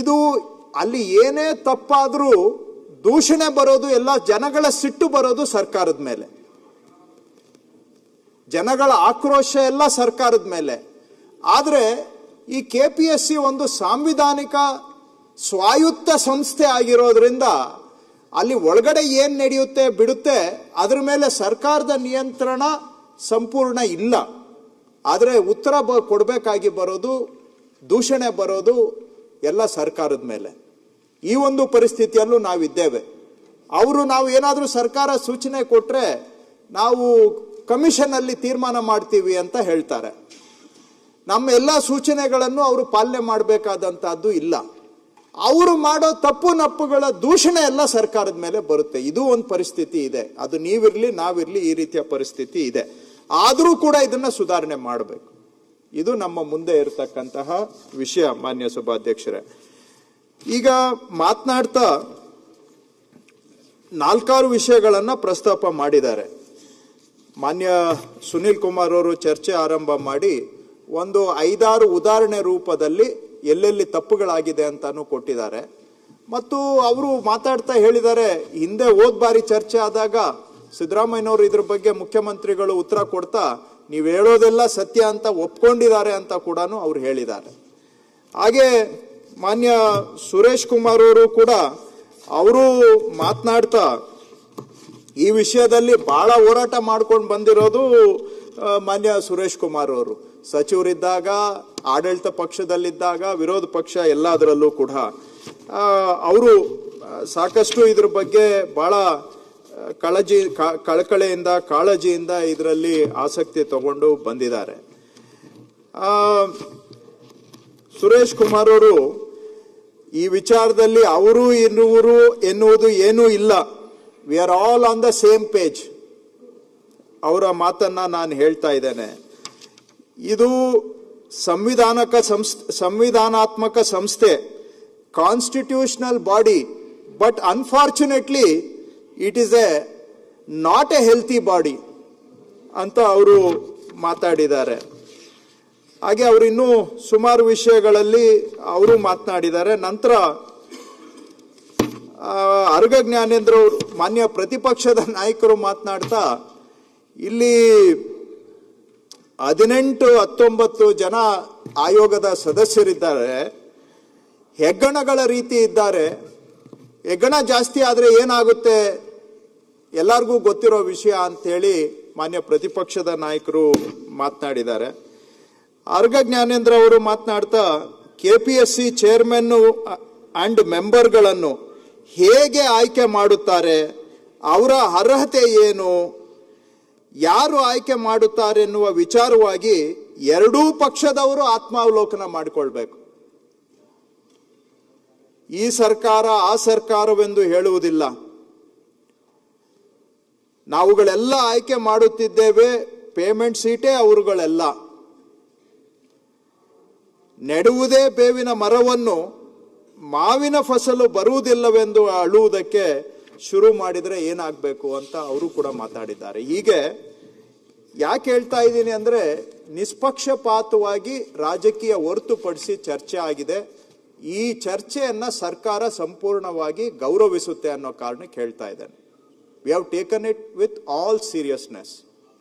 ಇದು ಅಲ್ಲಿ ಏನೇ ತಪ್ಪಾದರೂ ದೂಷಣೆ ಬರೋದು, ಎಲ್ಲ ಜನಗಳ ಸಿಟ್ಟು ಬರೋದು ಸರ್ಕಾರದ ಮೇಲೆ, ಜನಗಳ ಆಕ್ರೋಶ ಎಲ್ಲ ಸರ್ಕಾರದ ಮೇಲೆ. ಆದರೆ ಈ KPSC ಒಂದು ಸಾಂವಿಧಾನಿಕ ಸ್ವಾಯತ್ತ ಸಂಸ್ಥೆ ಆಗಿರೋದ್ರಿಂದ ಅಲ್ಲಿ ಒಳಗಡೆ ಏನು ನಡೆಯುತ್ತೆ ಬಿಡುತ್ತೆ ಅದ್ರ ಮೇಲೆ ಸರ್ಕಾರದ ನಿಯಂತ್ರಣ ಸಂಪೂರ್ಣ ಇಲ್ಲ. ಆದರೆ ಉತ್ತರ ಕೊಡಬೇಕಾಗಿ ಬರೋದು, ದೂಷಣೆ ಬರೋದು ಎಲ್ಲ ಸರ್ಕಾರದ ಮೇಲೆ. ಈ ಒಂದು ಪರಿಸ್ಥಿತಿಯಲ್ಲೂ ನಾವಿದ್ದೇವೆ. ನಾವು ಏನಾದರೂ ಸರ್ಕಾರ ಸೂಚನೆ ಕೊಟ್ಟರೆ ನಾವು ಕಮಿಷನಲ್ಲಿ ತೀರ್ಮಾನ ಮಾಡ್ತೀವಿ ಅಂತ ಹೇಳ್ತಾರೆ. ನಮ್ಮ ಎಲ್ಲ ಸೂಚನೆಗಳನ್ನು ಅವರು ಪಾಲನೆ ಮಾಡಬೇಕಾದಂಥದ್ದು ಇಲ್ಲ. ಅವರು ಮಾಡೋ ತಪ್ಪು ನಪ್ಪುಗಳ ದೂಷಣೆ ಎಲ್ಲ ಸರ್ಕಾರದ ಮೇಲೆ ಬರುತ್ತೆ. ಇದು ಒಂದು ಪರಿಸ್ಥಿತಿ ಇದೆ. ಅದು ನೀವಿರಲಿ ನಾವಿರಲಿ ಈ ರೀತಿಯ ಪರಿಸ್ಥಿತಿ ಇದೆ. ಆದರೂ ಕೂಡ ಇದನ್ನು ಸುಧಾರಣೆ ಮಾಡಬೇಕು. ಇದು ನಮ್ಮ ಮುಂದೆ ಇರತಕ್ಕಂತಹ ವಿಷಯ. ಮಾನ್ಯ ಸಭಾಧ್ಯಕ್ಷರೇ, ಈಗ ಮಾತನಾಡ್ತಾ 4 ವಿಷಯಗಳನ್ನು ಪ್ರಸ್ತಾಪ ಮಾಡಿದ್ದಾರೆ. ಮಾನ್ಯ ಸುನೀಲ್ ಕುಮಾರ್ ಅವರು ಚರ್ಚೆ ಆರಂಭ ಮಾಡಿ ಒಂದು 5-6 ಉದಾಹರಣೆ ರೂಪದಲ್ಲಿ ಎಲ್ಲೆಲ್ಲಿ ತಪ್ಪುಗಳಾಗಿದೆ ಅಂತಾನು ಕೊಟ್ಟಿದ್ದಾರೆ. ಮತ್ತು ಅವರು ಮಾತಾಡ್ತಾ ಹೇಳಿದ್ದಾರೆ, ಹಿಂದೆ ಬಾರಿ ಚರ್ಚೆ ಆದಾಗ ಸಿದ್ದರಾಮಯ್ಯನವರು ಇದ್ರ ಬಗ್ಗೆ ಮುಖ್ಯಮಂತ್ರಿಗಳು ಉತ್ತರ ಕೊಡ್ತಾ ನೀವು ಹೇಳೋದೆಲ್ಲ ಸತ್ಯ ಅಂತ ಒಪ್ಕೊಂಡಿದ್ದಾರೆ ಅಂತ ಕೂಡ ಅವ್ರು ಹೇಳಿದ್ದಾರೆ. ಹಾಗೆ ಮಾನ್ಯ ಸುರೇಶ್ ಕುಮಾರ್ ಅವರು ಕೂಡ ಅವರು ಮಾತನಾಡ್ತಾ ಈ ವಿಷಯದಲ್ಲಿ ಬಹಳ ಹೋರಾಟ ಮಾಡ್ಕೊಂಡು ಬಂದಿರೋದು ಮಾನ್ಯ ಸುರೇಶ್ ಕುಮಾರ್ ಅವರು. ಸಚಿವರಿದ್ದಾಗ, ಆಡಳಿತ ಪಕ್ಷದಲ್ಲಿದ್ದಾಗ, ವಿರೋಧ ಪಕ್ಷ ಎಲ್ಲದರಲ್ಲೂ ಕೂಡ ಅವರು ಸಾಕಷ್ಟು ಇದ್ರ ಬಗ್ಗೆ ಬಹಳ ಕಳಕಳೆಯಿಂದ, ಕಾಳಜಿಯಿಂದ ಇದರಲ್ಲಿ ಆಸಕ್ತಿ ತಗೊಂಡು ಬಂದಿದ್ದಾರೆ. ಸುರೇಶ್ ಕುಮಾರ್ ಅವರು ಈ ವಿಚಾರದಲ್ಲಿ ಅವರು ಇರುವರು ಎನ್ನುವುದು ಏನೂ ಇಲ್ಲ. We are all on the same page. ಅವರ ಮಾತನ್ನ ನಾನು ಹೇಳ್ತಾ ಇದ್ದೇನೆ. ಇದು ಸಂವಿಧಾನಾತ್ಮಕ ಸಂಸ್ಥೆ, constitutional body, but unfortunately it is not A healthy body ಅಂತ ಅವರು ಮಾತಾಡಿದ್ದಾರೆ. ಹಾಗೆ ಅವರು ಇನ್ನೂ ಸುಮಾರು ವಿಷಯಗಳಲ್ಲಿ ಅವರು ಮಾತನಾಡಿದ್ದಾರೆ. ನಂತರ ಅರ್ಗ ಜ್ಞಾನೇಂದ್ರ ಅವರು, ಮಾನ್ಯ ಪ್ರತಿಪಕ್ಷದ ನಾಯಕರು ಮಾತನಾಡ್ತಾ ಇಲ್ಲಿ 18-19 ಜನ ಆಯೋಗದ ಸದಸ್ಯರಿದ್ದಾರೆ, ಹೆಗ್ಗಣಗಳ ರೀತಿ ಇದ್ದಾರೆ, ಹೆಗ್ಗಣ ಜಾಸ್ತಿ ಆದರೆ ಏನಾಗುತ್ತೆ ಎಲ್ಲರಿಗೂ ಗೊತ್ತಿರೋ ವಿಷಯ ಅಂತೇಳಿ ಮಾನ್ಯ ಪ್ರತಿಪಕ್ಷದ ನಾಯಕರು ಮಾತನಾಡಿದ್ದಾರೆ. ಅರ್ಗ ಜ್ಞಾನೇಂದ್ರ ಅವರು ಮಾತನಾಡ್ತಾ KPSC ಚೇರ್ಮನ್ ಅಂಡ್ ಮೆಂಬರ್ಗಳನ್ನು ಹೇಗೆ ಆಯ್ಕೆ ಮಾಡುತ್ತಾರೆ, ಅವರ ಅರ್ಹತೆ ಏನು, ಯಾರು ಆಯ್ಕೆ ಮಾಡುತ್ತಾರೆ ಎನ್ನುವ ವಿಚಾರವಾಗಿ ಎರಡೂ ಪಕ್ಷದವರು ಆತ್ಮಾವಲೋಕನ ಮಾಡಿಕೊಳ್ಬೇಕು. ಈ ಸರ್ಕಾರ ಆ ಸರ್ಕಾರವೆಂದು ಹೇಳುವುದಿಲ್ಲ. ನಾವುಗಳೆಲ್ಲ ಆಯ್ಕೆ ಮಾಡುತ್ತಿದ್ದೇವೆ, ಪೇಮೆಂಟ್ ಸೀಟೇ ಅವರುಗಳೆಲ್ಲ. ನೆಡುವುದೇ ಬೇವಿನ ಮರವನ್ನು ಮಾವಿನ ಫಸಲು ಬರುವುದಿಲ್ಲವೆಂದು ಅಳುವುದಕ್ಕೆ ಶುರು ಮಾಡಿದರೆ ಏನಾಗಬೇಕು ಅಂತ ಅವರು ಕೂಡ ಮಾತಾಡಿದ್ದಾರೆ. ಹೀಗೆ ಯಾಕೆ ಹೇಳ್ತಾ ಇದ್ದೀನಿ ಅಂದರೆ, ನಿಷ್ಪಕ್ಷಪಾತವಾಗಿ ರಾಜಕೀಯ ಹೊರತುಪಡಿಸಿ ಚರ್ಚೆ ಆಗಿದೆ. ಈ ಚರ್ಚೆಯನ್ನ ಸರ್ಕಾರ ಸಂಪೂರ್ಣವಾಗಿ ಗೌರವಿಸುತ್ತೆ ಅನ್ನೋ ಕಾರಣಕ್ಕೆ ಹೇಳ್ತಾ ಇದ್ದೇನೆ. We have taken it with all seriousness.